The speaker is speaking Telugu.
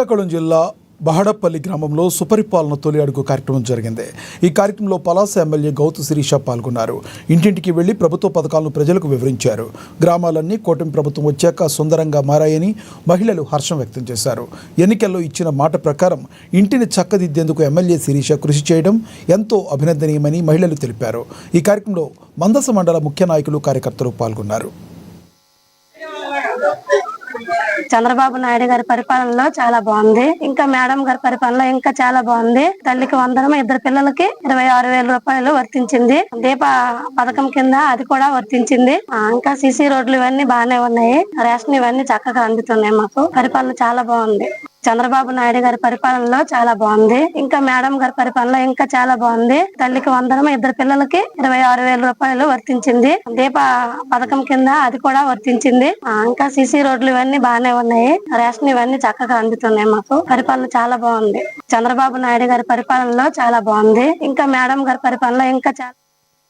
శ్రీకాకుళం జిల్లా బహడపల్లి గ్రామంలో సుపరిపాలన తొలి అడుగు కార్యక్రమం జరిగింది. ఈ కార్యక్రమంలో పలాస ఎమ్మెల్యే గౌతు శిరీష పాల్గొన్నారు. ఇంటింటికి వెళ్లి ప్రభుత్వ పథకాలను ప్రజలకు వివరించారు. గ్రామాలన్నీ కూటమి ప్రభుత్వం వచ్చాక సుందరంగా మారాయని మహిళలు హర్షం వ్యక్తం చేశారు. ఎన్నికల్లో ఇచ్చిన మాట ప్రకారం ఇంటిని చక్కదిద్దేందుకు ఎమ్మెల్యే శిరీష కృషి చేయడం ఎంతో అభినందనీయమని మహిళలు తెలిపారు. ఈ కార్యక్రమంలో మందస మండల ముఖ్య నాయకులు, కార్యకర్తలు పాల్గొన్నారు. చంద్రబాబు నాయుడు గారి పరిపాలనలో చాలా బాగుంది. ఇంకా మేడం గారి పరిపాలనలో ఇంకా చాలా బాగుంది. తల్లికి వందనం, 2 పిల్లలకి 26,000 రూపాయలు వర్తించింది. దీప పథకం కింద అది కూడా వర్తించింది. ఇంకా సిసి రోడ్లు ఇవన్నీ బాగానే ఉన్నాయి. రేషన్ ఇవన్నీ చక్కగా అందుతున్నాయి. మాకు పరిపాలన చాలా బాగుంది. చంద్రబాబు నాయుడు గారి పరిపాలనలో చాలా బాగుంది. ఇంకా మేడం గారి పరిపాలనలో ఇంకా చాలా బాగుంది. తల్లికి వందనం, 2 పిల్లలకి 26,000 రూపాయలు వర్తించింది. దీప పథకం కింద అది కూడా వర్తించింది. ఇంకా సిసి రోడ్లు ఇవన్నీ బాగానే ఉన్నాయి. రేషన్ ఇవన్నీ చక్కగా అందుతున్నాయి. మాకు పరిపాలన చాలా బాగుంది. చంద్రబాబు నాయుడు గారి పరిపాలనలో చాలా బాగుంది. ఇంకా మేడం గారి పరిపాలనలో ఇంకా చాలా